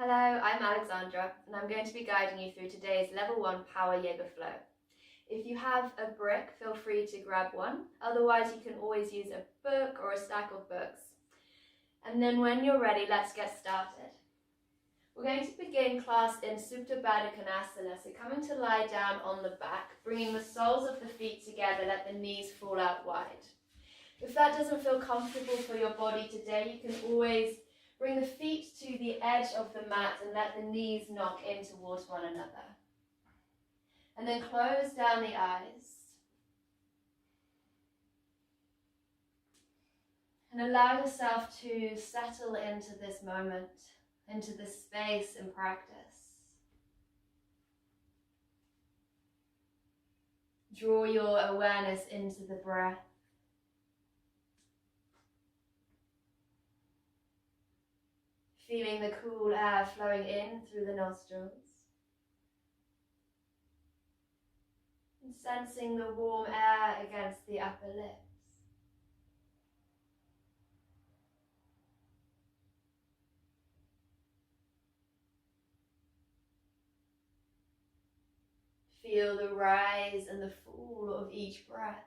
Hello, I'm Alexandra, and I'm going to be guiding you through today's Level 1 Power Yoga Flow. If you have a brick, feel free to grab one. Otherwise, you can always use a book or a stack of books. And then when you're ready, let's get started. We're going to begin class in Supta Baddha Konasana, so coming to lie down on the back, bringing the soles of the feet together, let the knees fall out wide. If that doesn't feel comfortable for your body today, you can always bring the feet to the edge of the mat and let the knees knock in towards one another. And then close down the eyes. And allow yourself to settle into this moment, into this space and practice. Draw your awareness into the breath. Feeling the cool air flowing in through the nostrils. And sensing the warm air against the upper lips. Feel the rise and the fall of each breath.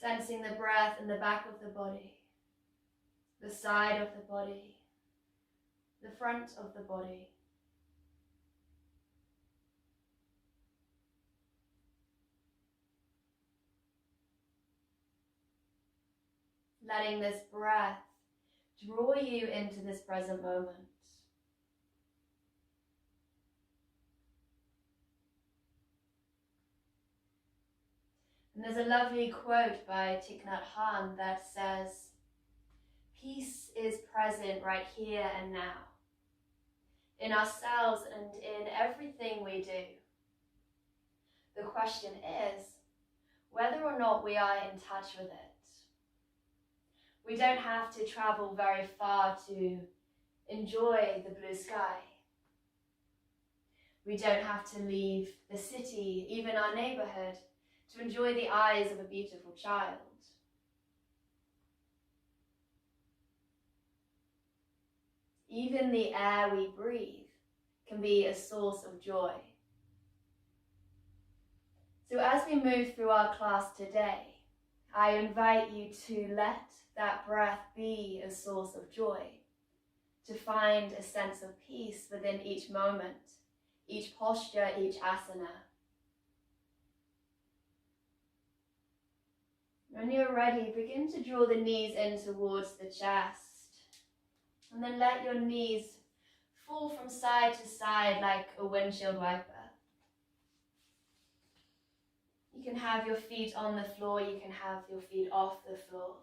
Sensing the breath in the back of the body, the side of the body, the front of the body. Letting this breath draw you into this present moment. And there's a lovely quote by Thich Nhat Hanh that says, "Peace is present right here and now, in ourselves and in everything we do. The question is whether or not we are in touch with it." We don't have to travel very far to enjoy the blue sky. We don't have to leave the city, even our neighborhood, to enjoy the eyes of a beautiful child. Even the air we breathe can be a source of joy. So as we move through our class today, I invite you to let that breath be a source of joy, to find a sense of peace within each moment, each posture, each asana. When you're ready, begin to draw the knees in towards the chest. And then let your knees fall from side to side like a windshield wiper. You can have your feet on the floor, you can have your feet off the floor.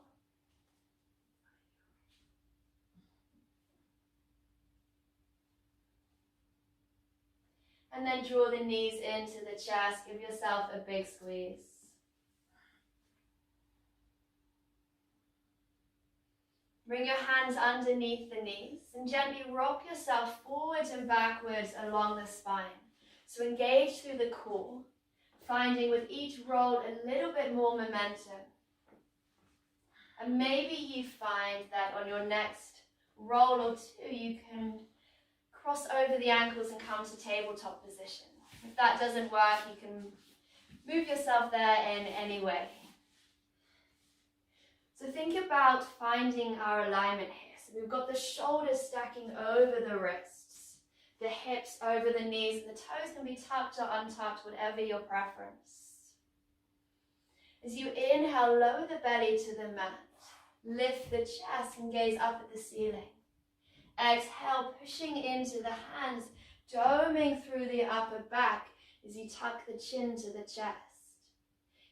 And then draw the knees into the chest, give yourself a big squeeze. Bring your hands underneath the knees and gently rock yourself forwards and backwards along the spine. So engage through the core, finding with each roll a little bit more momentum. And maybe you find that on your next roll or two, you can cross over the ankles and come to tabletop position. If that doesn't work, you can move yourself there in any way. So think about finding our alignment here. So we've got the shoulders stacking over the wrists, the hips over the knees, and the toes can be tucked or untucked, whatever your preference. As you inhale, lower the belly to the mat. Lift the chest and gaze up at the ceiling. Exhale, pushing into the hands, doming through the upper back as you tuck the chin to the chest.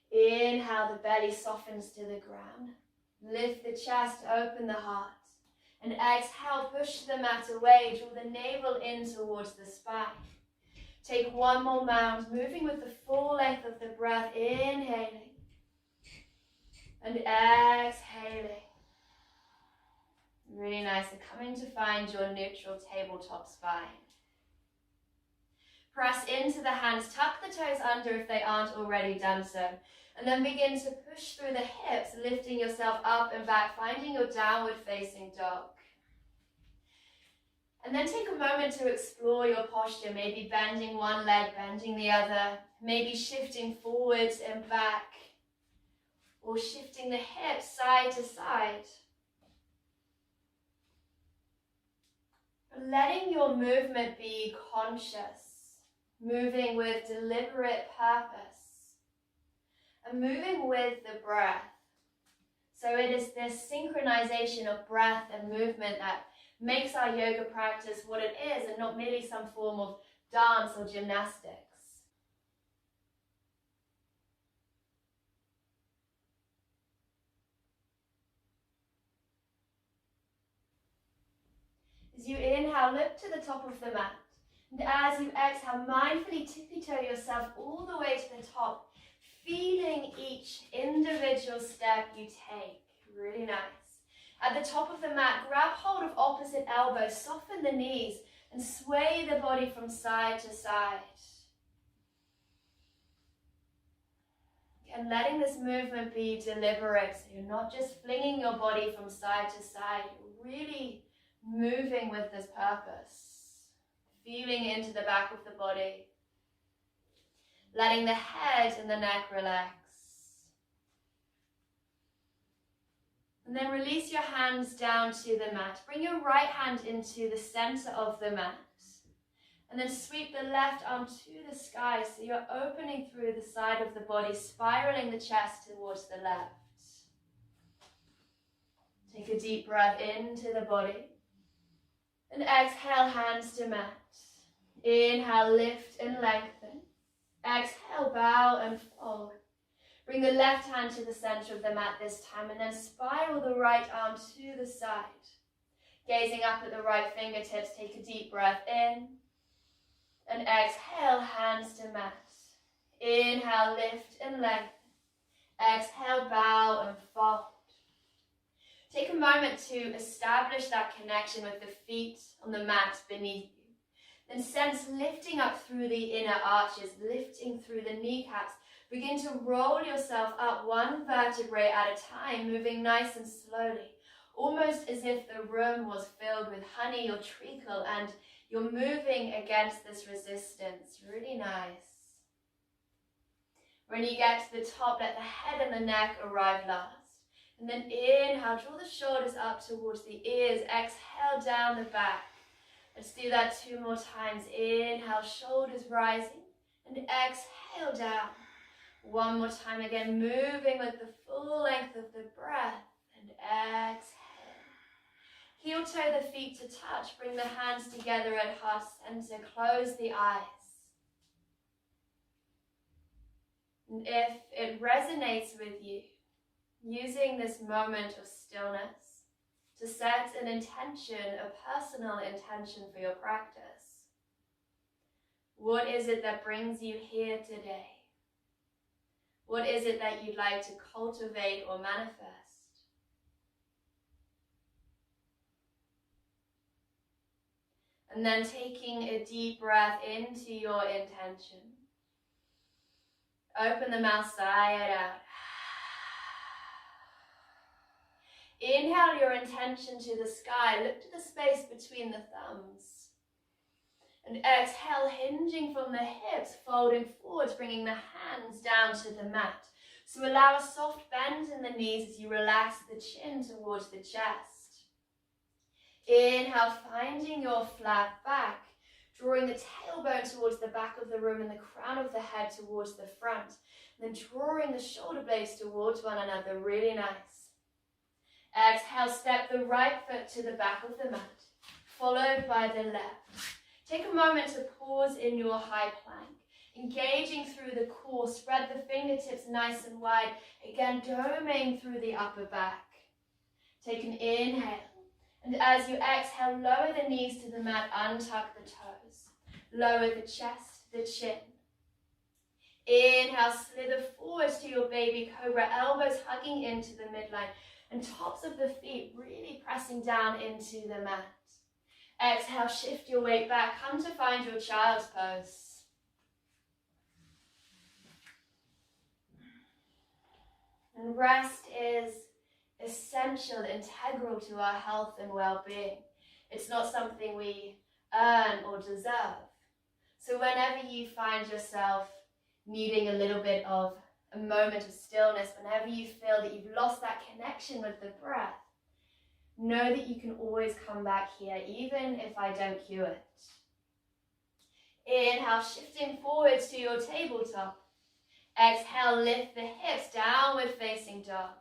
Inhale, the belly softens to the ground. Lift the chest, open the heart. And exhale, push the mat away, draw the navel in towards the spine. Take one more round, moving with the full length of the breath, inhaling and exhaling. Really nice. And coming to find your neutral tabletop spine. Press into the hands, tuck the toes under if they aren't already done so. And then begin to push through the hips, lifting yourself up and back, finding your downward facing dog. And then take a moment to explore your posture, maybe bending one leg, bending the other, maybe shifting forwards and back, or shifting the hips side to side. Letting your movement be conscious, moving with deliberate purpose, and moving with the breath. So it is this synchronization of breath and movement that makes our yoga practice what it is, and not merely some form of dance or gymnastics. As you inhale, look to the top of the mat. And as you exhale, mindfully tippy-toe yourself all the way to the top, feeling each individual step you take. Really nice. At the top of the mat, grab hold of opposite elbow, soften the knees, and sway the body from side to side. And letting this movement be deliberate, so you're not just flinging your body from side to side, you're really moving with this purpose, feeling into the back of the body, letting the head and the neck relax. And then release your hands down to the mat. Bring your right hand into the center of the mat. And then sweep the left arm to the sky, so you're opening through the side of the body, spiraling the chest towards the left. Take a deep breath into the body. And exhale, hands to mat. Inhale, lift and lengthen. Exhale, bow and fold. Bring the left hand to the center of the mat this time, and then spiral the right arm to the side. Gazing up at the right fingertips, take a deep breath in. And exhale, hands to mat. Inhale, lift and lengthen. Exhale, bow and fold. Take a moment to establish that connection with the feet on the mat beneath you. Then sense lifting up through the inner arches, lifting through the kneecaps. Begin to roll yourself up one vertebrae at a time, moving nice and slowly, almost as if the room was filled with honey or treacle and you're moving against this resistance. Really nice. When you get to the top, let the head and the neck arrive last. And then inhale, draw the shoulders up towards the ears. Exhale, down the back. Let's do that 2 more times. Inhale, shoulders rising. And exhale, down. 1 more time again, moving with the full length of the breath. And exhale. Heel toe the feet to touch. Bring the hands together at heart center. Close the eyes. And if it resonates with you, using this moment of stillness to set an intention, a personal intention for your practice. What is it that brings you here today? What is it that you'd like to cultivate or manifest? And then taking a deep breath into your intention. Open the mouth side out. Inhale your intention to the sky. Look to the space between the thumbs. And exhale, hinging from the hips, folding forwards, bringing the hands down to the mat. So allow a soft bend in the knees as you relax the chin towards the chest. Inhale, finding your flat back, drawing the tailbone towards the back of the room and the crown of the head towards the front. And then drawing the shoulder blades towards one another. Really nice. Exhale, step the right foot to the back of the mat, followed by the left. Take a moment to pause in your high plank, engaging through the core. Spread the fingertips nice and wide, again doming through the upper back. Take an inhale, and as you exhale, lower the knees to the mat, untuck the toes. Lower the chest, the chin. Inhale, slither forwards to your baby cobra, elbows hugging into the midline. And tops of the feet really pressing down into the mat. Exhale, shift your weight back. Come to find your child's pose. And rest is essential, integral to our health and well-being. It's not something we earn or deserve. So whenever you find yourself needing a little bit of a moment of stillness, whenever you feel that you've lost that connection with the breath, know that you can always come back here, even if I don't cue it. Inhale, shifting forwards to your tabletop. Exhale, lift the hips, downward facing dog.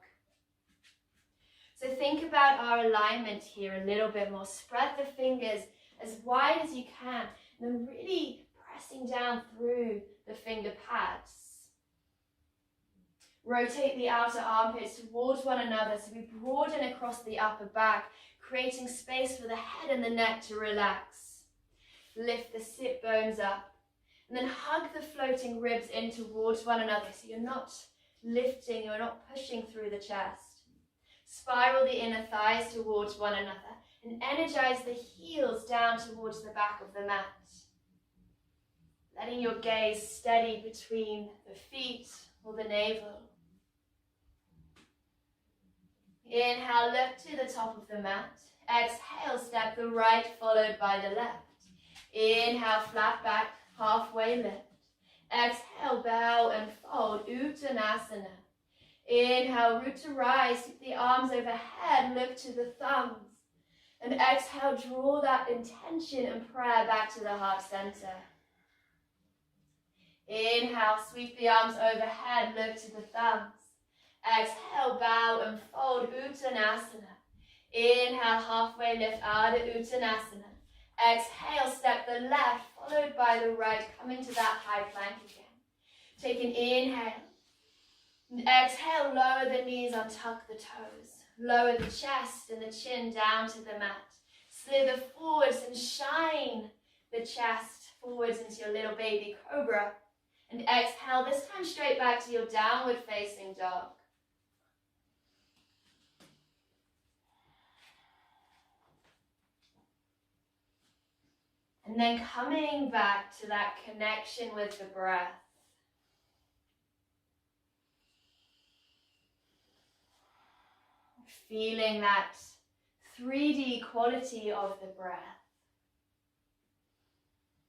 So think about our alignment here a little bit more. Spread the fingers as wide as you can, and then really pressing down through the finger pads. Rotate the outer armpits towards one another so we broaden across the upper back, creating space for the head and the neck to relax. Lift the sit bones up. And then hug the floating ribs in towards one another so you're not lifting, you're not pushing through the chest. Spiral the inner thighs towards one another and energize the heels down towards the back of the mat. Letting your gaze steady between the feet or the navel. Inhale, look to the top of the mat. Exhale, step the right followed by the left. Inhale, flat back, halfway lift. Exhale, bow and fold, Uttanasana. Inhale, root to rise, keep the arms overhead, look to the thumbs. And exhale, draw that intention and prayer back to the heart center. Inhale, sweep the arms overhead, look to the thumbs. Exhale, bow and fold, Uttanasana. Inhale, halfway lift, Ardha Uttanasana. Exhale, step the left, followed by the right, coming to that high plank again. Take an inhale. And exhale, lower the knees, untuck the toes. Lower the chest and the chin down to the mat. Slither forwards and shine the chest forwards into your little baby cobra. And exhale, this time straight back to your downward facing dog. And then coming back to that connection with the breath. Feeling that 3D quality of the breath.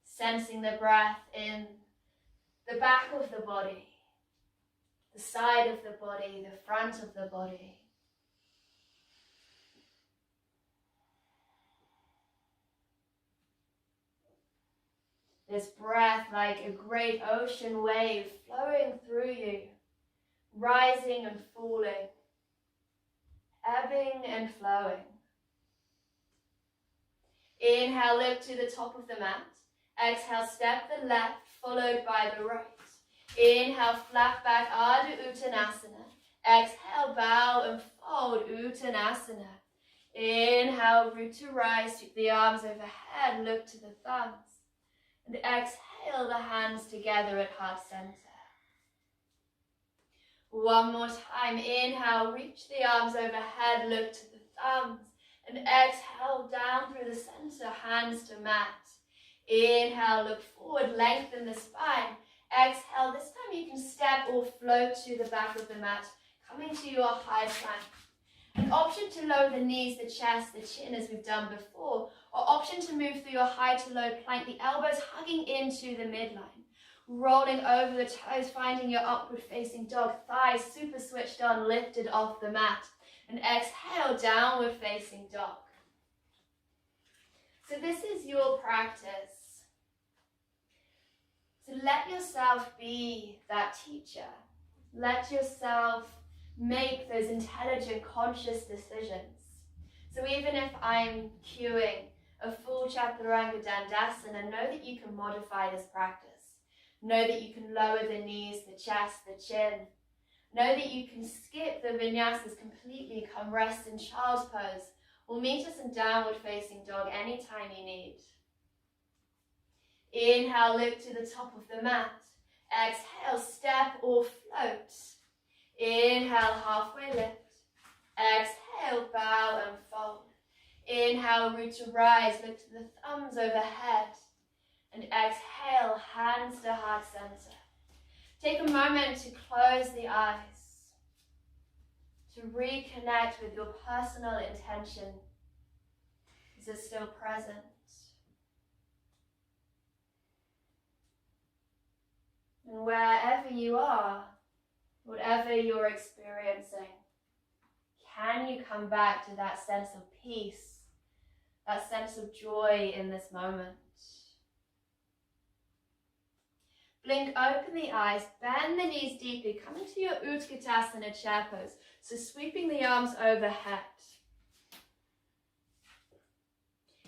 Sensing the breath in the back of the body, the side of the body, the front of the body. This breath like a great ocean wave flowing through you, rising and falling, ebbing and flowing. Inhale, lift to the top of the mat. Exhale, step the left, followed by the right. Inhale, flat back, Ardha Uttanasana. Exhale, bow and fold, Uttanasana. Inhale, root to rise, sweep the arms overhead, look to the thumbs. And exhale the hands together at heart center. One more time. Inhale, reach the arms overhead, look to the thumbs. And exhale down through the center, hands to mat. Inhale, look forward, lengthen the spine. Exhale, this time you can step or float to the back of the mat, coming to your high plank. An option to lower the knees, the chest, the chin as we've done before, or option to move through your high to low plank, the elbows hugging into the midline. Rolling over the toes, finding your upward facing dog, thighs super switched on, lifted off the mat. And exhale, downward facing dog. So this is your practice. So let yourself be that teacher. Let yourself make those intelligent, conscious decisions. So even if I'm cueing a full Chaturanga Dandasana, know that you can modify this practice. Know that you can lower the knees, the chest, the chin. Know that you can skip the vinyasas completely, come rest in child's pose, or meet us in downward facing dog anytime you need. Inhale, lift to the top of the mat. Exhale, step or float. Inhale, halfway lift. Exhale, bow and fold. Inhale, root to rise, lift the thumbs overhead. And exhale, hands to heart center. Take a moment to close the eyes. to reconnect with your personal intention. Is it still present? And wherever you are, whatever you're experiencing, can you come back to that sense of peace, that sense of joy in this moment? Blink open the eyes, bend the knees deeply, come into your Utkatasana chair pose. So sweeping the arms overhead.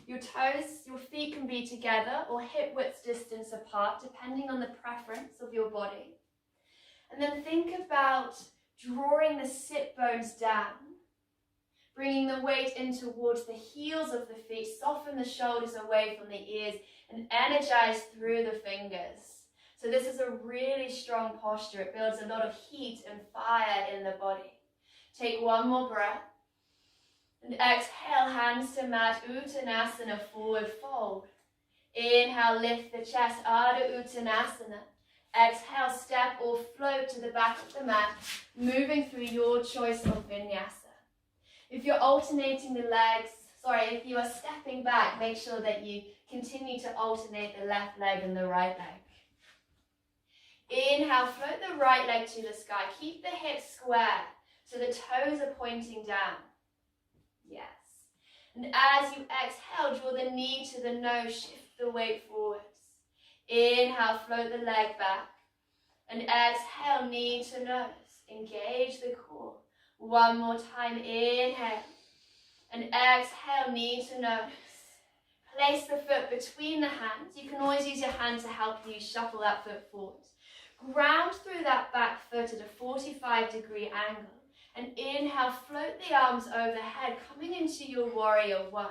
Your toes, your feet can be together or hip width distance apart, depending on the preference of your body. And then think about drawing the sit bones down, bringing the weight in towards the heels of the feet, soften the shoulders away from the ears, and energize through the fingers. So this is a really strong posture. It builds a lot of heat and fire in the body. Take one more breath. And exhale, hands to mat, Uttanasana, forward fold. Inhale, lift the chest, Ardha Uttanasana. Exhale, step or float to the back of the mat, moving through your choice of vinyasa. If you're alternating the legs, if you are stepping back, make sure that you continue to alternate the left leg and the right leg. Inhale, float the right leg to the sky. Keep the hips square so the toes are pointing down. Yes. And as you exhale, draw the knee to the nose, shift the weight forwards. Inhale, float the leg back. And exhale, knee to nose. Engage the core. One more time, inhale. And exhale, knee to nose. Place the foot between the hands. You can always use your hand to help you shuffle that foot forward. Ground through that back foot at a 45-degree angle. And inhale, float the arms overhead, coming into your warrior one.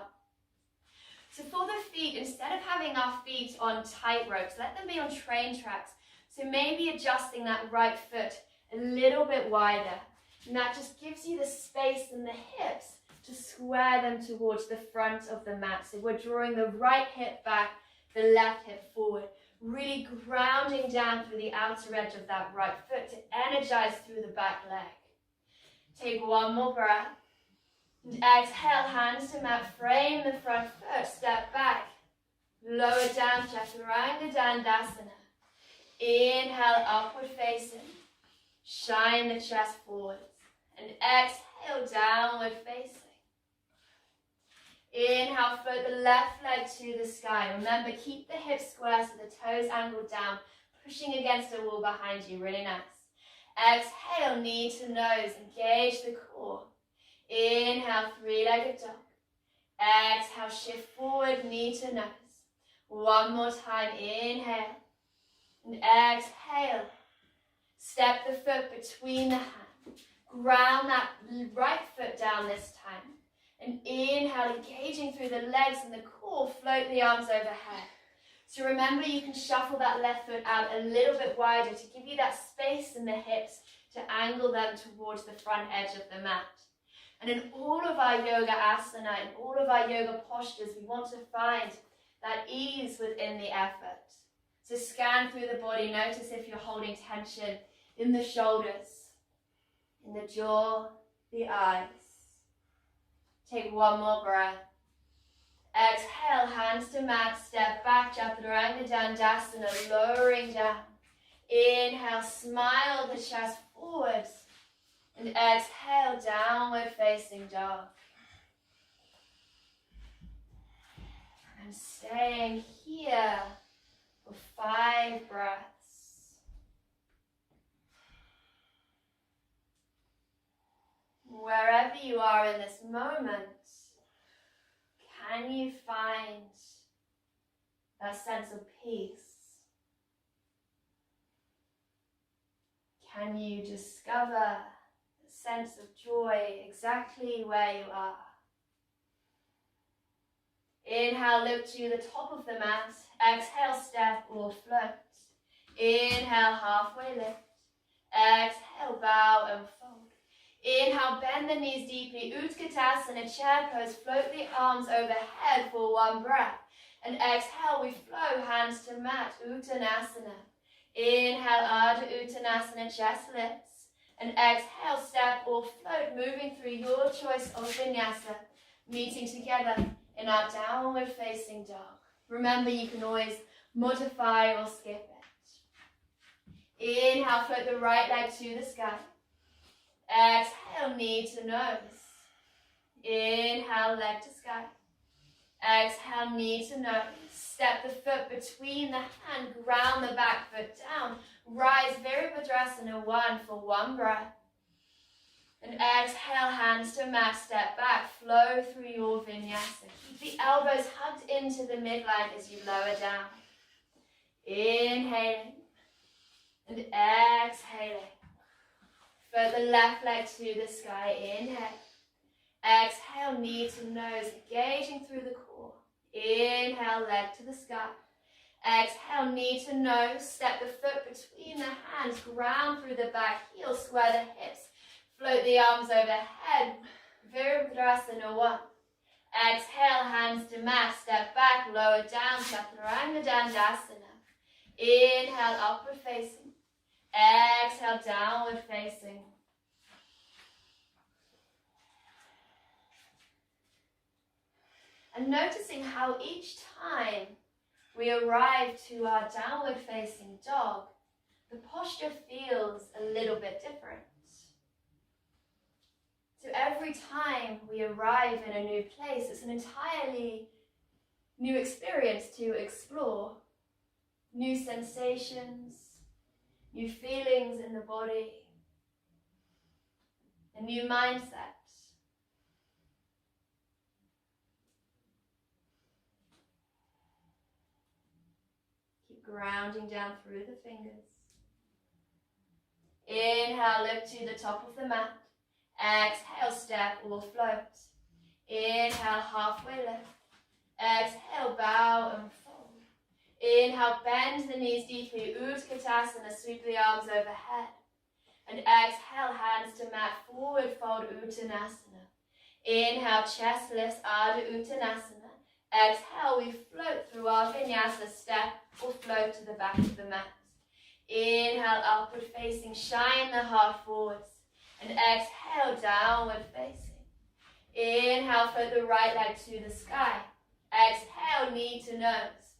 So for the feet, instead of having our feet on tight ropes, let them be on train tracks. So maybe adjusting that right foot a little bit wider. And that just gives you the space in the hips to square them towards the front of the mat. So we're drawing the right hip back, the left hip forward. Really grounding down through the outer edge of that right foot to energize through the back leg. Take one more breath. And exhale, hands to mat, frame the front foot, step back. Lower down, Chaturanga Dandasana. Inhale, upward facing. Shine the chest forwards. And exhale, downward facing. Inhale, float the left leg to the sky. Remember, keep the hips square so the toes angled down, pushing against the wall behind you. Really nice. Exhale, knee to nose. Engage the core. Inhale, three-legged dog. Exhale, shift forward, knee to nose. One more time. Inhale. And exhale. Step the foot between the hands. Ground that right foot down this time. And inhale, engaging through the legs and the core, float the arms overhead. So remember, you can shuffle that left foot out a little bit wider to give you that space in the hips to angle them towards the front edge of the mat. And in all of our yoga asana, in all of our yoga postures, we want to find that ease within the effort. So scan through the body, notice if you're holding tension in the shoulders, in the jaw, the eyes. Take one more breath. Exhale, hands to mat, step back, Chaturanga Dandasana, lowering down. Inhale, smile the chest forwards. And exhale, downward facing dog. And I'm staying here for 5 breaths. Wherever you are in this moment, can you find that sense of peace? Can you discover the sense of joy exactly where you are? Inhale, look to the top of the mat. Exhale, step or float. Inhale, halfway lift. Exhale, bow and fold. Inhale, bend the knees deeply, Utkatasana, chair pose, float the arms overhead for 1 breath. And exhale, we flow, hands to mat, Uttanasana. Inhale, Ardha Uttanasana, chest lifts. And exhale, step or float, moving through your choice of vinyasa, meeting together in our downward facing dog. Remember, you can always modify or skip it. Inhale, float the right leg to the sky. Exhale, knee to nose. Inhale, leg to sky. Exhale, knee to nose. Step the foot between the hand, ground the back foot down. Rise, Virabhadrasana 1 for 1 breath. And exhale, hands to mat, step back, flow through your vinyasa. Keep the elbows hugged into the midline as you lower down. Inhaling and exhaling. Float the left leg to the sky, inhale. Exhale, knee to nose, engaging through the core. Inhale, leg to the sky. Exhale, knee to nose, step the foot between the hands, ground through the back heel, square the hips, float the arms overhead, Virabhadrasana 1. Exhale, hands to mat, step back, lower down, Chaturanga Dandasana. Inhale, upward facing. Exhale, downward facing. And noticing how each time we arrive to our downward facing dog, the posture feels a little bit different. So every time we arrive in a new place, it's an entirely new experience to explore. New sensations, new feelings in the body, a new mindset. Grounding down through the fingers. Inhale, lift to the top of the mat. Exhale, step or float. Inhale, halfway lift. Exhale, bow and fold. Inhale, bend the knees deeply. Utkatasana, sweep the arms overhead. And exhale, hands to mat, forward fold, Uttanasana. Inhale, chest lifts, Ardha Uttanasana. Exhale, we float through our vinyasa, step or float to the back of the mat. Inhale, upward facing, shine the heart forwards. And exhale, downward facing. Inhale, float the right leg to the sky. Exhale, knee to nose.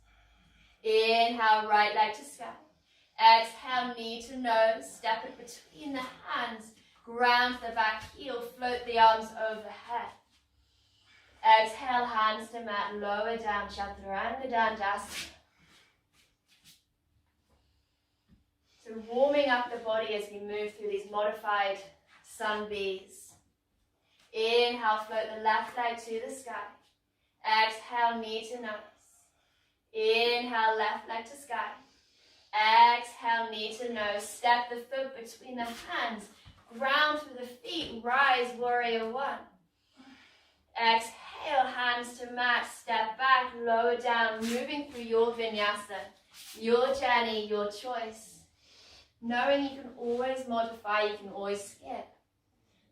Inhale, right leg to sky. Exhale, knee to nose, step it between the hands, ground the back heel, float the arms overhead. Exhale, hands to mat, lower down, Chaturanga Dandasana. So warming up the body as we move through these modified sun bees. Inhale, float the left leg to the sky. Exhale, knee to nose. Inhale, left leg to sky. Exhale, knee to nose. Step the foot between the hands. Ground through the feet. Rise, Warrior 1. Exhale, hands to mat. Step back, lower down. Moving through your vinyasa. Your journey, your choice. Knowing you can always modify, you can always skip.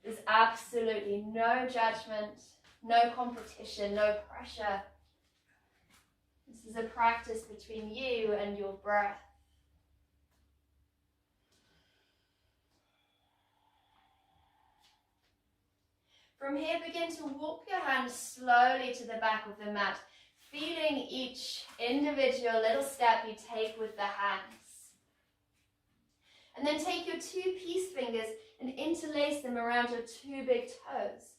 There's absolutely no judgment, no competition, no pressure. This is a practice between you and your breath. From here, begin to walk your hands slowly to the back of the mat, feeling each individual little step you take with the hands. And then take your two peace fingers and interlace them around your two big toes.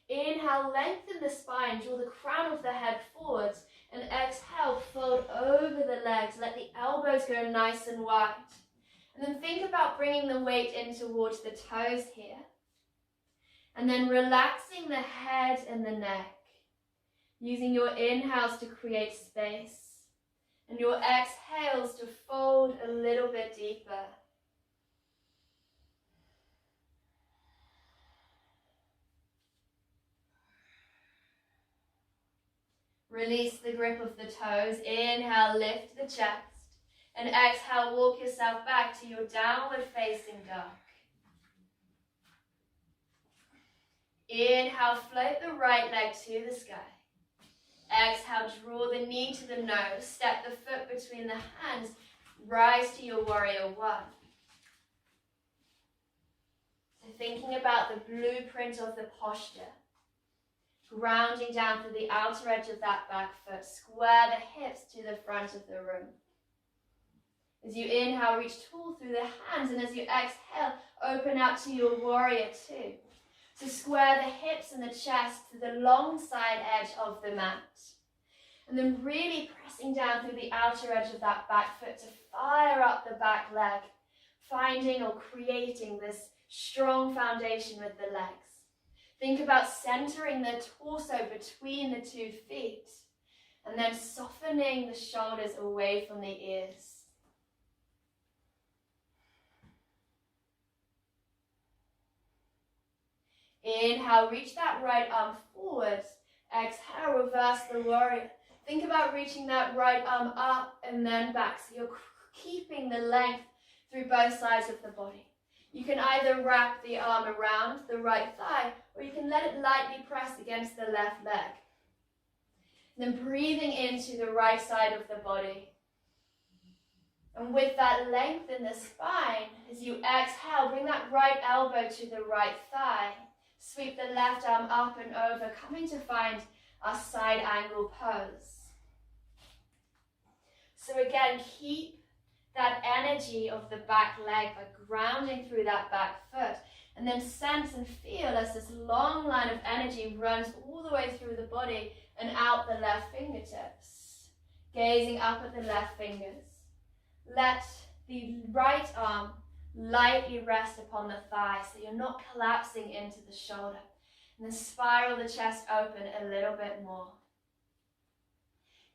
Inhale, lengthen the spine, draw the crown of the head forwards, and exhale, fold over the legs. Let the elbows go nice and wide. And then think about bringing the weight in towards the toes here. And then relaxing the head and the neck, using your inhales to create space, and your exhales to fold a little bit deeper. Release the grip of the toes. Inhale, lift the chest. And exhale, walk yourself back to your downward facing dog. Inhale, float the right leg to the sky. Exhale, draw the knee to the nose. Step the foot between the hands. Rise to your Warrior 1. So thinking about the blueprint of the posture, grounding down through the outer edge of that back foot, square the hips to the front of the room. As you inhale, reach tall through the hands, and as you exhale, open out to your warrior two. So square the hips and the chest to the long side edge of the mat. And then really pressing down through the outer edge of that back foot to fire up the back leg, finding or creating this strong foundation with the legs. Think about centering the torso between the 2 feet, and then softening the shoulders away from the ears. Inhale, reach that right arm forward. Exhale, reverse the warrior. Think about reaching that right arm up and then back. So you're keeping the length through both sides of the body. You can either wrap the arm around the right thigh, or you can let it lightly press against the left leg. And then breathing into the right side of the body. And with that length in the spine, as you exhale, bring that right elbow to the right thigh. Sweep the left arm up and over, coming to find our side angle pose. So again, keep that energy of the back leg by grounding through that back foot, and then sense and feel as this long line of energy runs all the way through the body and out the left fingertips. Gazing up at the left fingers. Let the right arm lightly rest upon the thigh so you're not collapsing into the shoulder. And then spiral the chest open a little bit more.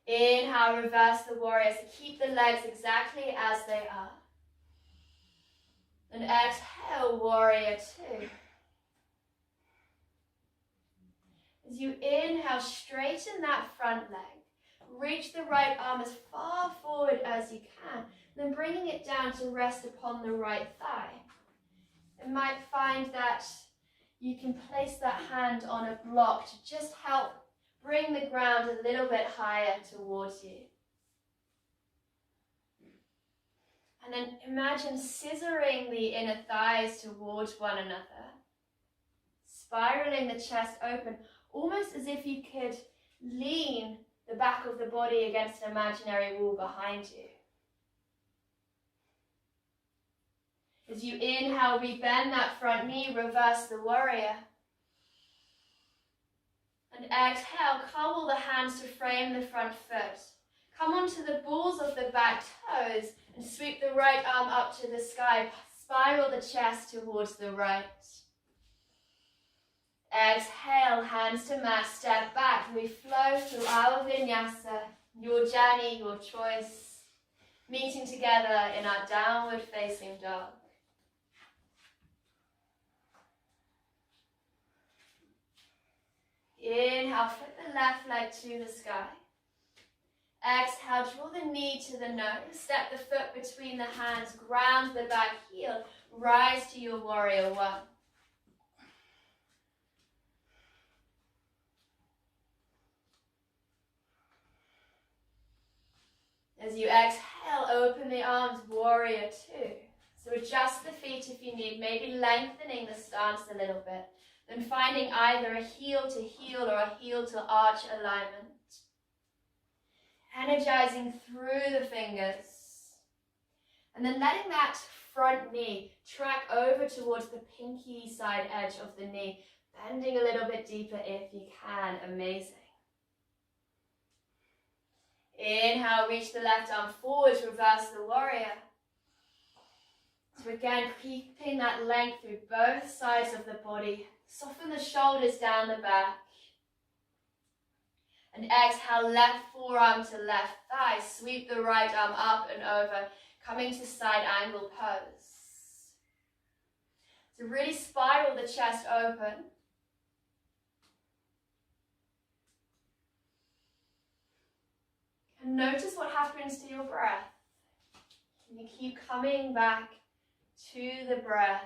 Inhale, reverse the warrior. So keep the legs exactly as they are. And exhale, warrior two. As you inhale, straighten that front leg. Reach the right arm as far forward as you can. Then bringing it down to rest upon the right thigh. You might find that you can place that hand on a block to just help bring the ground a little bit higher towards you. And then imagine scissoring the inner thighs towards one another. Spiraling the chest open, almost as if you could lean the back of the body against an imaginary wall behind you. As you inhale, rebend that front knee, reverse the warrior. And exhale, cobble the hands to frame the front foot. Come onto the balls of the back toes and sweep the right arm up to the sky. Spiral the chest towards the right. Exhale, hands to mat, step back. We flow through our vinyasa, your journey, your choice. Meeting together in our downward facing dog. Inhale, flip the left leg to the sky. Exhale, draw the knee to the nose. Step the foot between the hands. Ground the back heel. Rise to your warrior one. As you exhale, open the arms, warrior two. So adjust the feet if you need, maybe lengthening the stance a little bit. Then finding either a heel to heel or a heel to arch alignment. Energizing through the fingers. And then letting that front knee track over towards the pinky side edge of the knee. Bending a little bit deeper if you can. Amazing. Inhale, reach the left arm forward, reverse the warrior. So again, keeping that length through both sides of the body. Soften the shoulders down the back. And exhale, left forearm to left thigh. Sweep the right arm up and over, coming to side angle pose. So really spiral the chest open. And notice what happens to your breath. Can you keep coming back to the breath?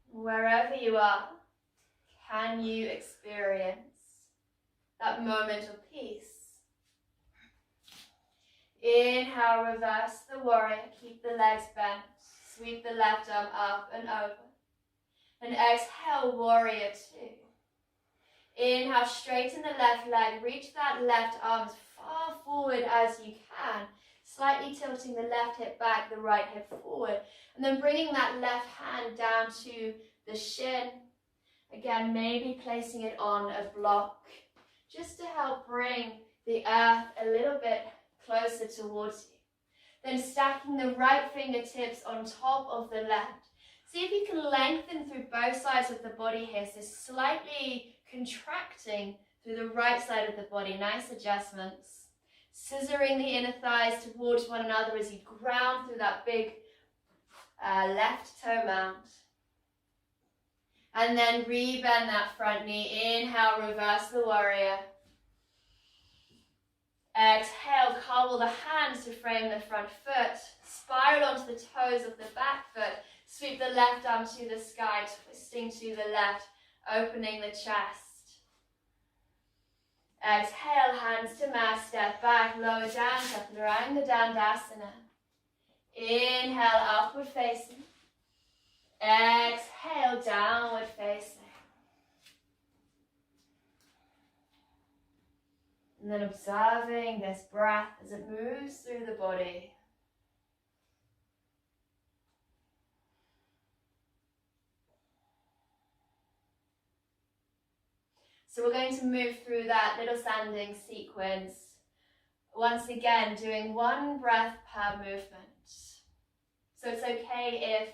Wherever you are, can you experience that moment of peace? Inhale, reverse the warrior. Keep the legs bent. Sweep the left arm up and over. And exhale, warrior two. Inhale, straighten the left leg. Reach that left arm as far forward as you can. Slightly tilting the left hip back, the right hip forward. And then bringing that left hand down to the shin. Again, maybe placing it on a block. Just to help bring the earth a little bit closer towards you. Then stacking the right fingertips on top of the left. See if you can lengthen through both sides of the body here. So slightly contracting through the right side of the body. Nice adjustments. Scissoring the inner thighs towards one another as you ground through that big left toe mount. And then rebend that front knee. Inhale, reverse the warrior. Exhale, curl the hands to frame the front foot. Spiral onto the toes of the back foot. Sweep the left arm to the sky, twisting to the left, opening the chest. Exhale, hands to mat, step back, lower down, Chaturanga Dandasana. Inhale, upward facing. Exhale, downward facing. And then observing this breath as it moves through the body. So we're going to move through that little standing sequence. Once again, doing one breath per movement. So it's okay if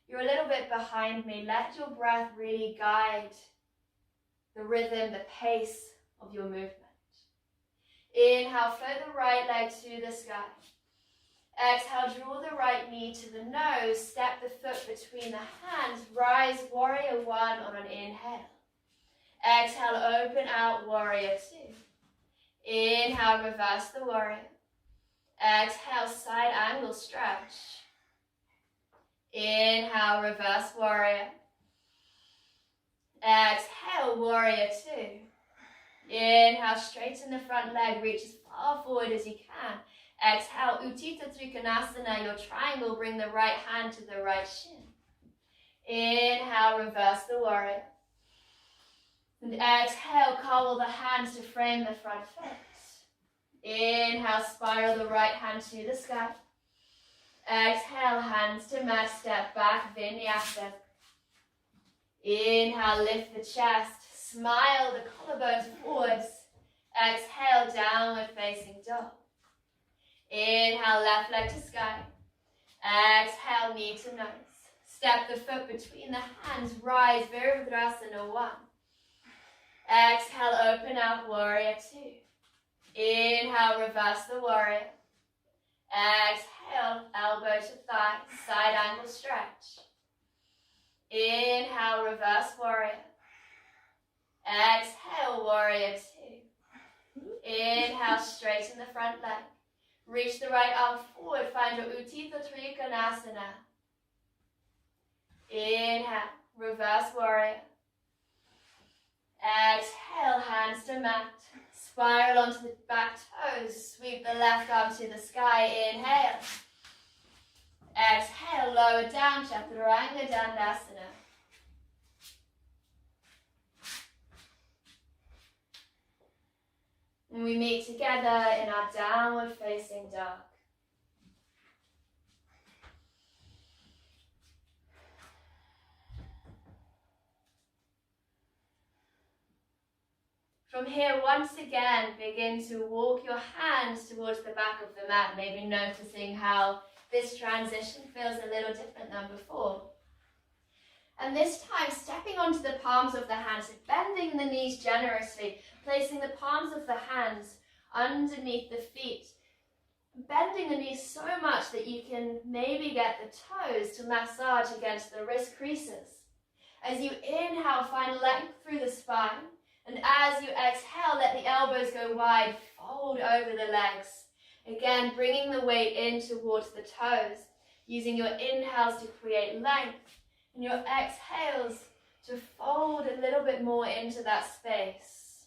you're a little bit behind me. Let your breath really guide the rhythm, the pace of your movement. Inhale, float the right leg to the sky. Exhale, draw the right knee to the nose. Step the foot between the hands. Rise, warrior one on an inhale. Exhale, open out, warrior two. Inhale, reverse the warrior. Exhale, side angle stretch. Inhale, reverse warrior. Exhale, warrior two. Inhale, straighten the front leg, reach as far forward as you can. Exhale, Utthita Trikonasana, your triangle, bring the right hand to the right shin. Inhale, reverse the warrior. And exhale, curl the hands to frame the front foot. Inhale, spiral the right hand to the sky. Exhale, hands to mat, step back, Vinyasa. Inhale, lift the chest, smile the collarbones forwards. Exhale, downward facing dog. Inhale, left leg to sky. Exhale, knee to nose. Step the foot between the hands, rise, Virabhadrasana 1. Exhale, open out, warrior two. Inhale, reverse the warrior. Exhale, elbow to thigh, side angle stretch. Inhale, reverse warrior. Exhale, warrior two. Inhale, straighten the front leg. Reach the right arm forward, find your Utthita Trikonasana. Inhale, reverse warrior. Exhale, hands to mat. Spiral onto the back toes. Sweep the left arm to the sky. Inhale. Exhale, lower down, Chaturanga Dandasana. And we meet together in our downward facing dog. From here, once again, begin to walk your hands towards the back of the mat, maybe noticing how this transition feels a little different than before. And this time, stepping onto the palms of the hands, bending the knees generously, placing the palms of the hands underneath the feet, bending the knees so much that you can maybe get the toes to massage against the wrist creases. As you inhale, find length through the spine. And as you exhale, let the elbows go wide, fold over the legs. Again, bringing the weight in towards the toes, using your inhales to create length, and your exhales to fold a little bit more into that space.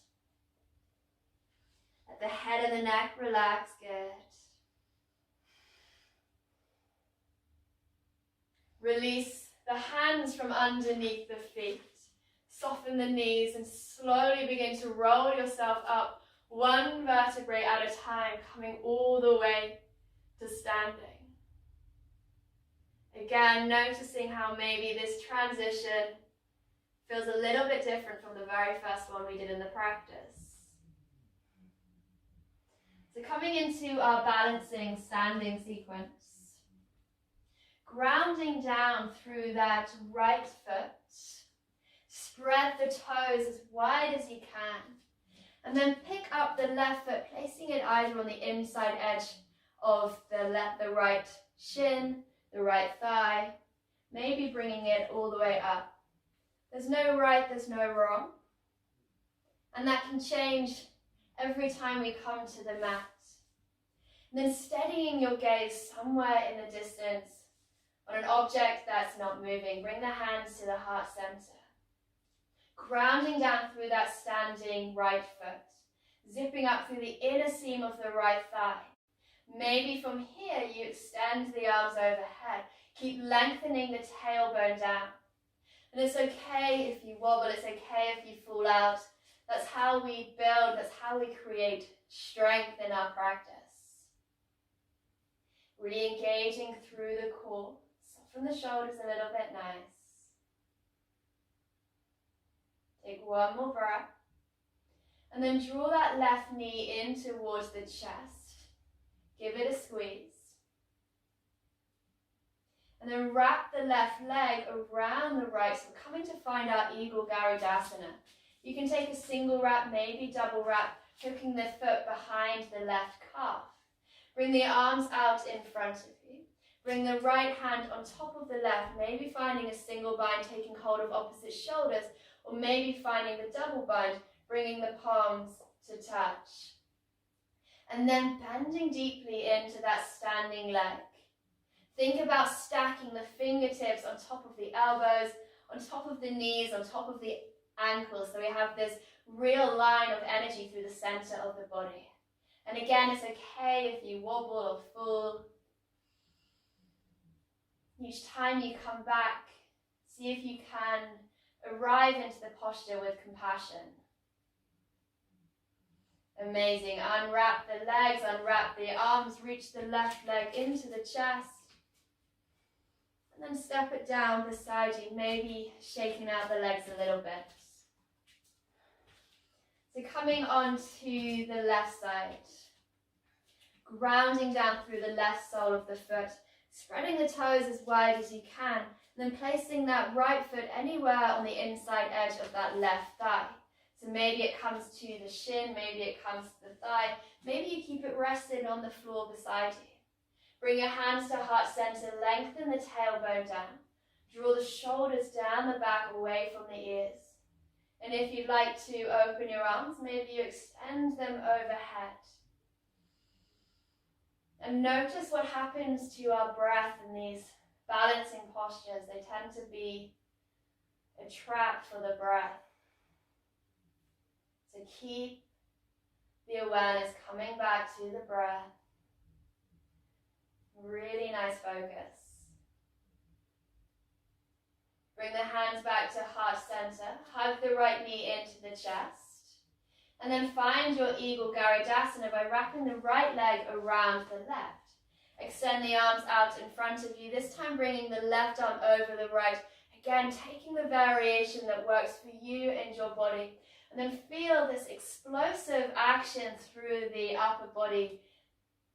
Let the head and the neck relax, good. Release the hands from underneath the feet. Soften the knees and slowly begin to roll yourself up one vertebrae at a time, coming all the way to standing. Again, noticing how maybe this transition feels a little bit different from the very first one we did in the practice. So coming into our balancing standing sequence, grounding down through that right foot, spread the toes as wide as you can, and then pick up the left foot, placing it either on the inside edge of the right shin, the right thigh, maybe bringing it all the way up. There's no right, there's no wrong. And that can change every time we come to the mat. And then steadying your gaze somewhere in the distance on an object that's not moving. Bring the hands to the heart center. Grounding down through that standing right foot. Zipping up through the inner seam of the right thigh. Maybe from here you extend the arms overhead. Keep lengthening the tailbone down. And it's okay if you wobble, it's okay if you fall out. That's how we build, that's how we create strength in our practice. Really engaging through the core. Soften the shoulders a little bit, nice. Take one more breath. And then draw that left knee in towards the chest. Give it a squeeze. And then wrap the left leg around the right. So we're coming to find our Eagle Garudasana. You can take a single wrap, maybe double wrap, hooking the foot behind the left calf. Bring the arms out in front of you. Bring the right hand on top of the left, maybe finding a single bind, taking hold of opposite shoulders, or maybe finding the double bind, bringing the palms to touch. And then bending deeply into that standing leg. Think about stacking the fingertips on top of the elbows, on top of the knees, on top of the ankles. So we have this real line of energy through the center of the body. And again, it's okay if you wobble or fall. Each time you come back, see if you can arrive into the posture with compassion. Amazing. Unwrap the legs, unwrap the arms, reach the left leg into the chest. And then step it down beside you, maybe shaking out the legs a little bit. So coming on to the left side. Grounding down through the left sole of the foot. Spreading the toes as wide as you can. And then placing that right foot anywhere on the inside edge of that left thigh. So maybe it comes to the shin, maybe it comes to the thigh. Maybe you keep it rested on the floor beside you. Bring your hands to heart center, lengthen the tailbone down. Draw the shoulders down the back, away from the ears. And if you'd like to open your arms, maybe you extend them overhead. And notice what happens to our breath in these balancing postures. They tend to be a trap for the breath. So keep the awareness coming back to the breath. Really nice focus. Bring the hands back to heart center. Hug the right knee into the chest. And then find your Eagle Garudasana by wrapping the right leg around the left. Extend the arms out in front of you, this time bringing the left arm over the right. Again, taking the variation that works for you and your body. And then feel this explosive action through the upper body,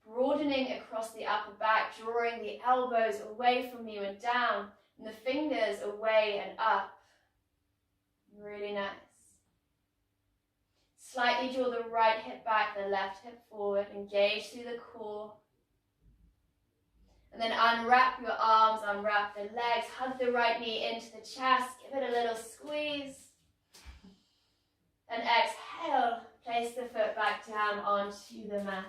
broadening across the upper back, drawing the elbows away from you and down, and the fingers away and up. Really nice. Slightly draw the right hip back, the left hip forward, engage through the core. And then unwrap your arms, unwrap the legs, hug the right knee into the chest, give it a little squeeze. And exhale, place the foot back down onto the mat.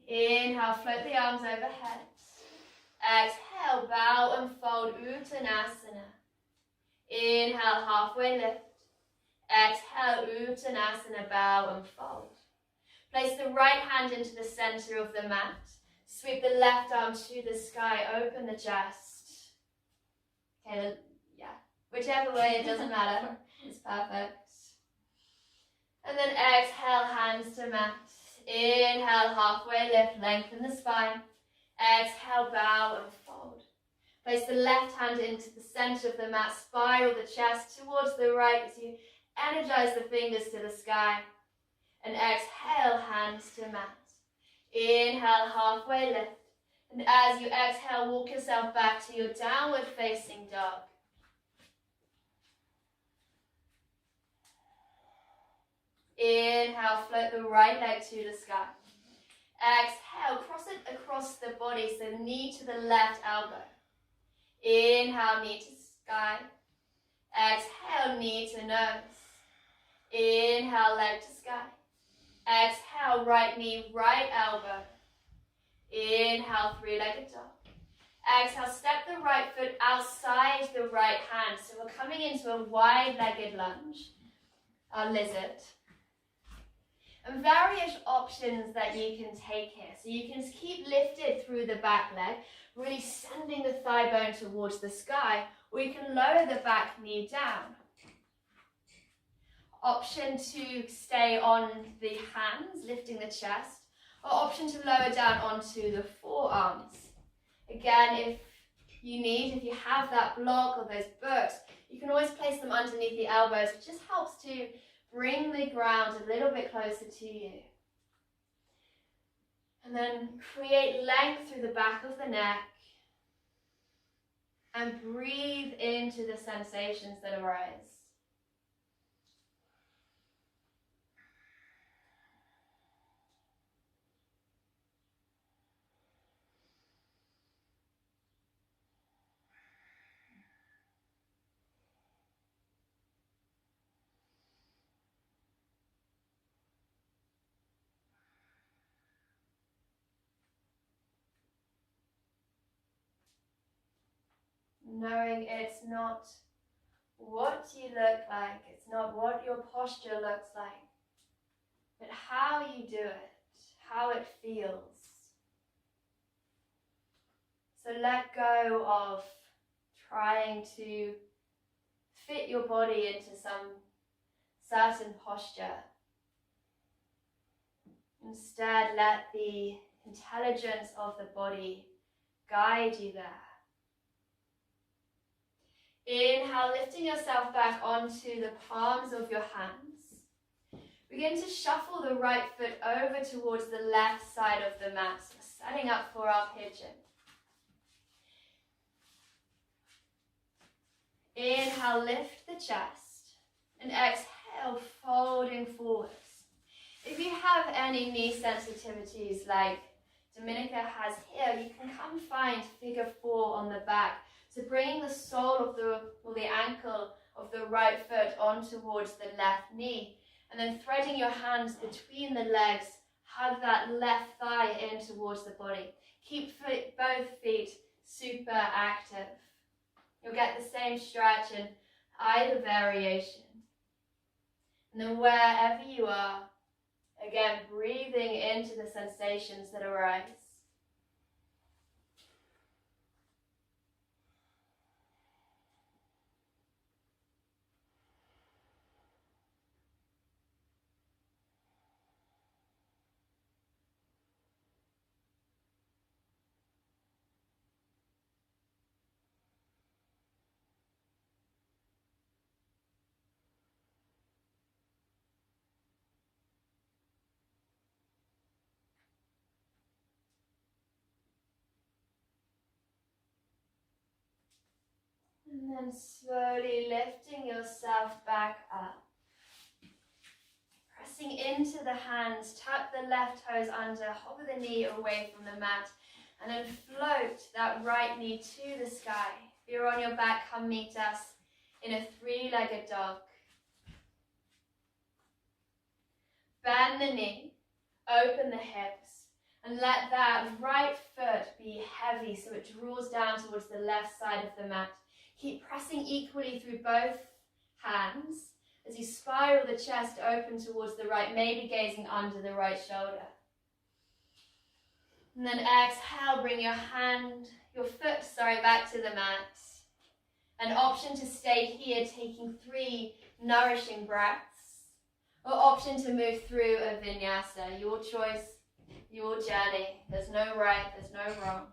Inhale, float the arms overhead. Exhale, bow and fold, Uttanasana. Inhale, halfway lift. Exhale, Uttanasana, bow and fold. Place the right hand into the center of the mat. Sweep the left arm to the sky, open the chest. Okay, yeah, whichever way, it doesn't matter. It's perfect. And then exhale, hands to mat. Inhale, halfway lift, lengthen the spine. Exhale, bow and fold. Place the left hand into the center of the mat, spiral the chest towards the right as you energize the fingers to the sky. And exhale, hands to mat. Inhale, halfway lift. And as you exhale, walk yourself back to your downward facing dog. Inhale, float the right leg to the sky. Exhale, cross it across the body, so knee to the left elbow. Inhale, knee to sky. Exhale, knee to nose. Inhale, leg to sky. Exhale, right knee, right elbow. Inhale, three-legged dog. Exhale, step the right foot outside the right hand. So we're coming into a wide-legged lunge, our lizard. And various options that you can take here. So you can keep lifted through the back leg, really sending the thigh bone towards the sky, or you can lower the back knee down. Option to stay on the hands, lifting the chest, or option to lower down onto the forearms. Again, if you have that block or those books, you can always place them underneath the elbows, which just helps to bring the ground a little bit closer to you. And then create length through the back of the neck. And breathe into the sensations that arise. Knowing it's not what you look like, it's not what your posture looks like, but how you do it, how it feels. So let go of trying to fit your body into some certain posture. Instead, let the intelligence of the body guide you there. Inhale, lifting yourself back onto the palms of your hands. Begin to shuffle the right foot over towards the left side of the mat, setting up for our pigeon. Inhale, lift the chest, and exhale, folding forwards. If you have any knee sensitivities like Dominica has here, you can come find figure 4 on the back. So bringing the sole of the ankle of the right foot on towards the left knee, and then threading your hands between the legs, hug that left thigh in towards the body. Keep both feet super active. You'll get the same stretch in either variation. And then wherever you are, again, breathing into the sensations that arise. And then slowly lifting yourself back up. Pressing into the hands, tuck the left toes under, hover the knee away from the mat, and then float that right knee to the sky. If you're on your back, come meet us in a three-legged dog. Bend the knee, open the hips, and let that right foot be heavy so it draws down towards the left side of the mat. Keep pressing equally through both hands as you spiral the chest open towards the right, maybe gazing under the right shoulder. And then exhale, bring your foot, back to the mat. An option to stay here, taking 3 nourishing breaths, or option to move through a vinyasa. Your choice, your journey. There's no right, there's no wrong.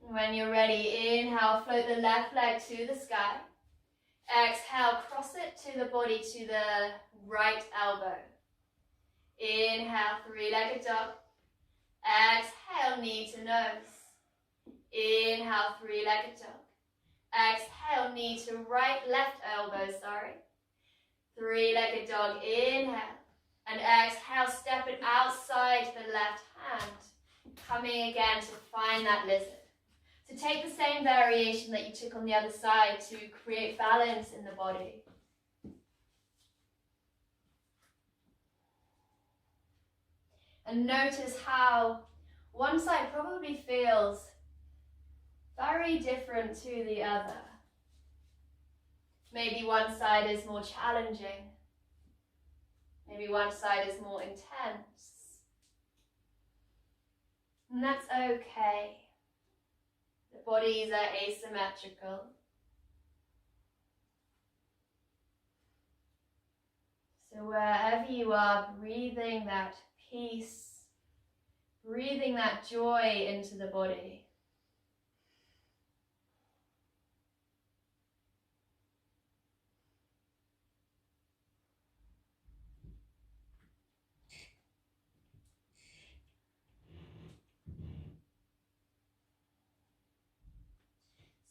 When you're ready, inhale, float the left leg to the sky. Exhale, cross it to the body, to the right elbow. Inhale, 3-legged dog. Exhale, knee to nose. Inhale, 3-legged dog. Exhale, knee to left elbow, 3-legged dog, inhale. And exhale, step it outside the left hand. Coming again to find that lizard. So take the same variation that you took on the other side to create balance in the body. And notice how one side probably feels very different to the other. Maybe one side is more challenging. Maybe one side is more intense. And that's okay. The bodies are asymmetrical. So wherever you are, breathing that peace, breathing that joy into the body.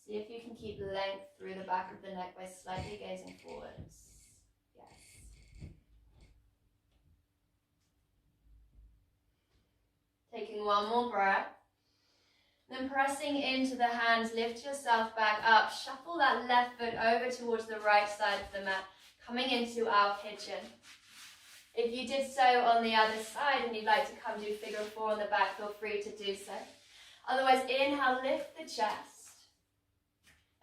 See if you can keep length through the back of the neck by slightly gazing forwards. Yes. Taking one more breath. Then pressing into the hands, lift yourself back up. Shuffle that left foot over towards the right side of the mat, coming into our pigeon. If you did so on the other side and you'd like to come do figure 4 on the back, feel free to do so. Otherwise, inhale, lift the chest.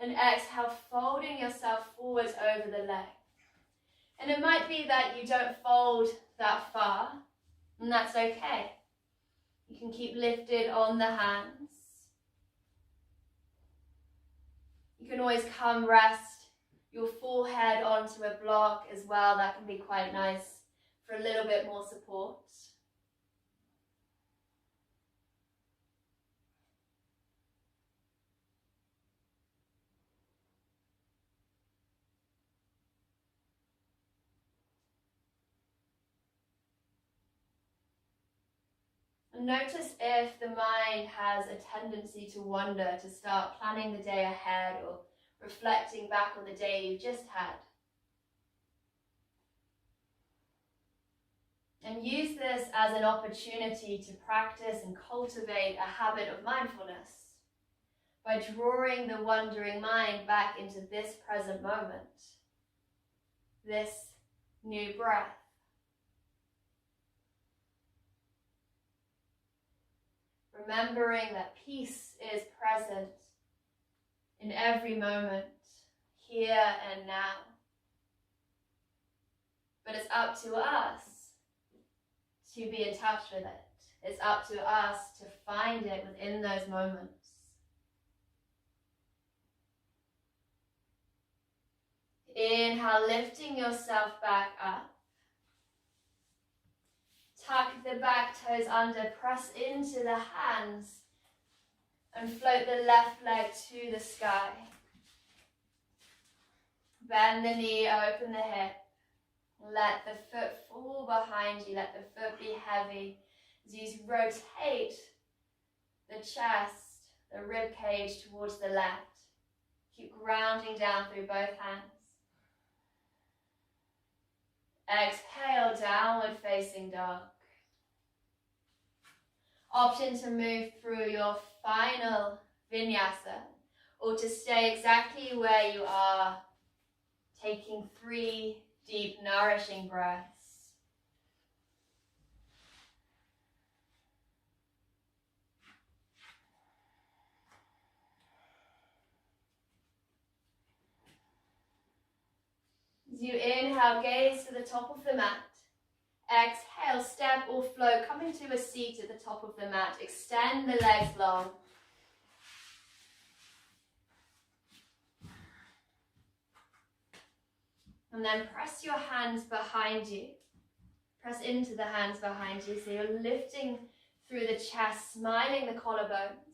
And exhale, folding yourself forwards over the leg. And it might be that you don't fold that far, and that's okay. You can keep lifted on the hands. You can always come rest your forehead onto a block as well. That can be quite nice for a little bit more support. Notice if the mind has a tendency to wander, to start planning the day ahead or reflecting back on the day you've just had. And use this as an opportunity to practice and cultivate a habit of mindfulness by drawing the wandering mind back into this present moment, this new breath. Remembering that peace is present in every moment, here and now. But it's up to us to be in touch with it. It's up to us to find it within those moments. Inhale, lifting yourself back up. Tuck the back toes under, press into the hands and float the left leg to the sky. Bend the knee, open the hip. Let the foot fall behind you, let the foot be heavy as you rotate the chest, the rib cage towards the left. Keep grounding down through both hands. Exhale, downward facing dog. Option to move through your final vinyasa or to stay exactly where you are, taking 3 deep, nourishing breaths. As you inhale, gaze to the top of the mat. Exhale, step or float, come into a seat at the top of the mat. Extend the legs long. And then press your hands behind you. Press into the hands behind you so you're lifting through the chest, smiling the collarbones.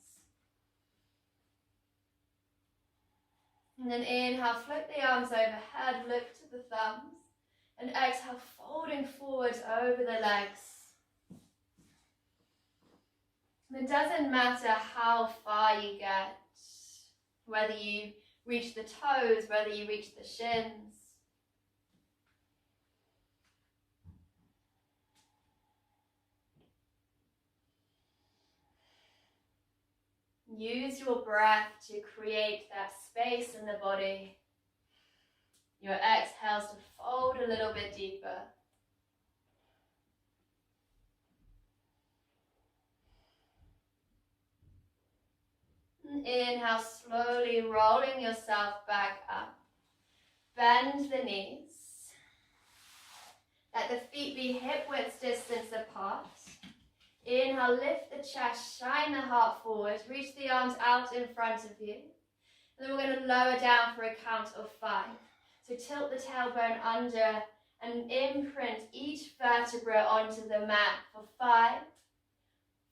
And then inhale, float the arms overhead, look to the thumbs. And exhale, folding forwards over the legs. And it doesn't matter how far you get, whether you reach the toes, whether you reach the shins. Use your breath to create that space in the body. Your exhales to fold a little bit deeper. And inhale, slowly rolling yourself back up. Bend the knees. Let the feet be hip width distance apart. Inhale, lift the chest, shine the heart forward, reach the arms out in front of you. And then we're going to lower down for a count of 5. So tilt the tailbone under and imprint each vertebra onto the mat for 5,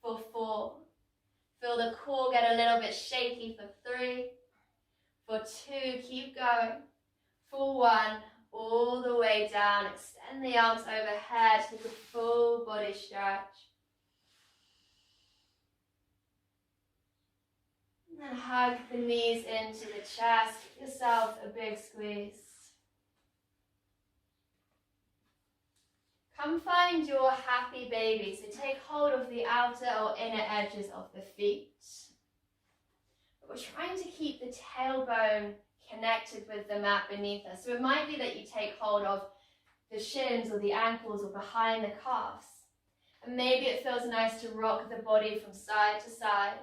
for 4. Feel the core get a little bit shaky for 3, for 2, keep going, for 1, all the way down. Extend the arms overhead, take a full body stretch. And then hug the knees into the chest. Give yourself a big squeeze. Come find your happy baby. So take hold of the outer or inner edges of the feet. But we're trying to keep the tailbone connected with the mat beneath us. So it might be that you take hold of the shins or the ankles or behind the calves. And maybe it feels nice to rock the body from side to side.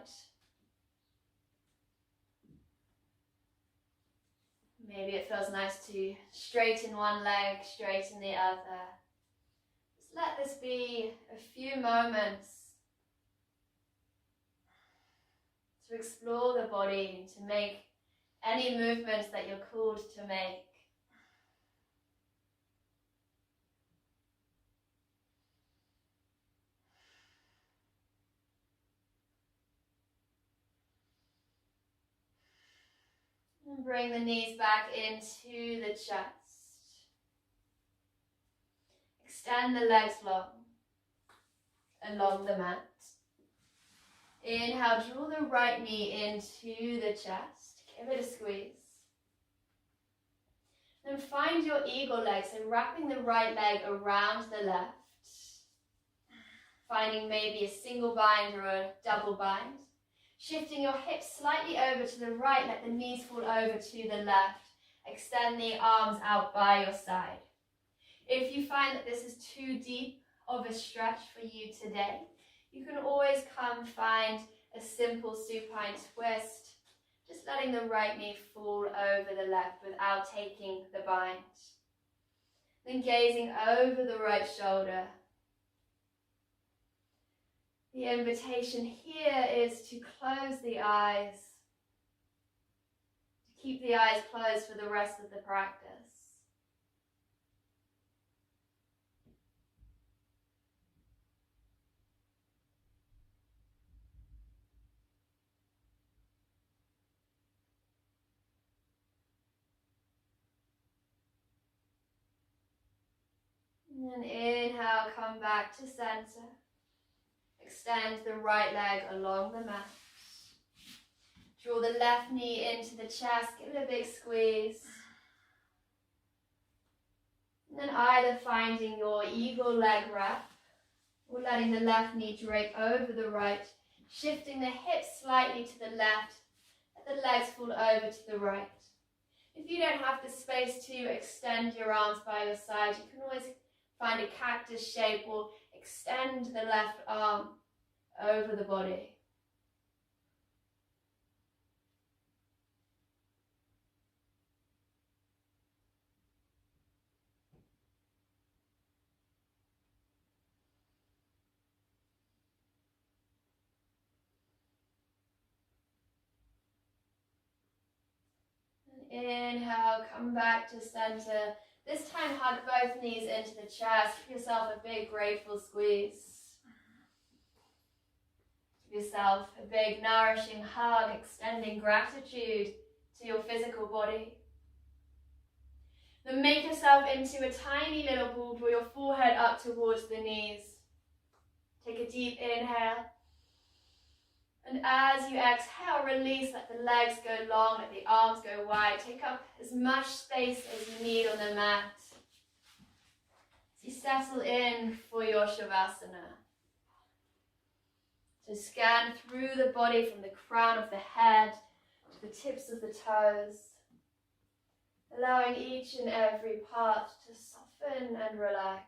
Maybe it feels nice to straighten one leg, straighten the other. Just let this be a few moments to explore the body, to make any movements that you're called to make. And bring the knees back into the chest. Extend the legs long along the mat. Inhale, draw the right knee into the chest. Give it a squeeze. Then find your eagle leg, so wrapping the right leg around the left. Finding maybe a single bind or a double bind. Shifting your hips slightly over to the right, let the knees fall over to the left. Extend the arms out by your side. If you find that this is too deep of a stretch for you today, you can always come find a simple supine twist, just letting the right knee fall over the left without taking the bind. Then gazing over the right shoulder. The invitation here is to close the eyes, to keep the eyes closed for the rest of the practice. And then inhale, come back to center. Extend the right leg along the mat. Draw the left knee into the chest, give it a big squeeze. And then either finding your eagle leg wrap or letting the left knee drape over the right, shifting the hips slightly to the left, let the legs fall over to the right. If you don't have the space to extend your arms by your side, you can always find a cactus shape or extend the left arm over the body. Inhale, come back to center. This time hug both knees into the chest. Give yourself a big grateful squeeze. Give yourself a big nourishing hug, extending gratitude to your physical body. Then make yourself into a tiny little ball, draw your forehead up towards the knees. Take a deep inhale. And as you exhale, release, let the legs go long, let the arms go wide. Take up as much space as you need on the mat. As you settle in for your Shavasana. So scan through the body from the crown of the head to the tips of the toes, allowing each and every part to soften and relax.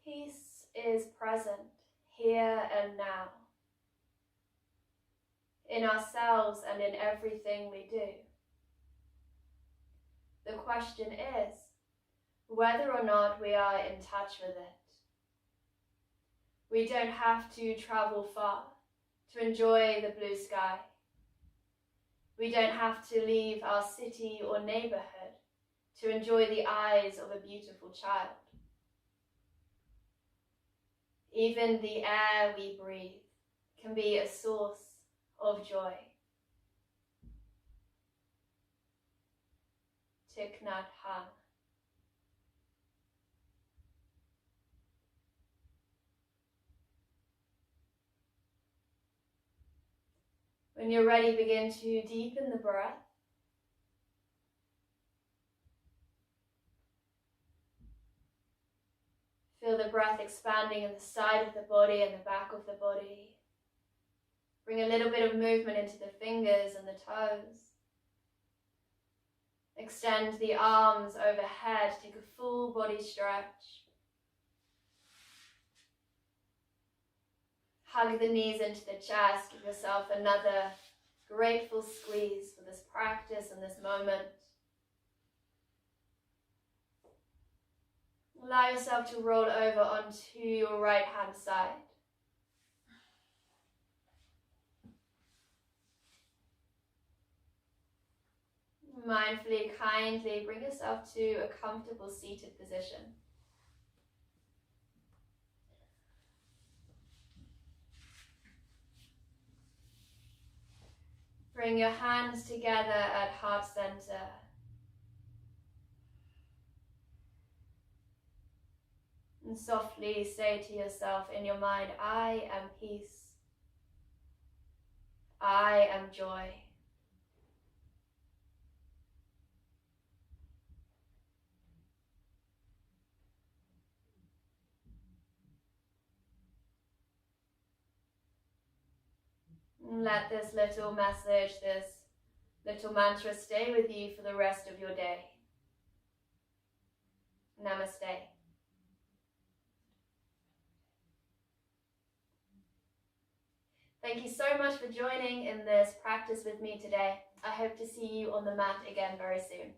Peace is present here and now, in ourselves and in everything we do. The question is whether or not we are in touch with it. We don't have to travel far to enjoy the blue sky. We don't have to leave our city or neighborhood to enjoy the eyes of a beautiful child. Even the air we breathe can be a source of joy. Thich Nhat Hanh. When you're ready, begin to deepen the breath. Feel the breath expanding in the side of the body and the back of the body. Bring a little bit of movement into the fingers and the toes. Extend the arms overhead, take a full body stretch. Hug the knees into the chest, give yourself another grateful squeeze for this practice and this moment. Allow yourself to roll over onto your right hand side. Mindfully, kindly bring yourself to a comfortable seated position. Bring your hands together at heart center. And softly say to yourself in your mind, I am peace. I am joy. And let this little message, this little mantra stay with you for the rest of your day. Namaste. Thank you so much for joining in this practice with me today. I hope to see you on the mat again very soon.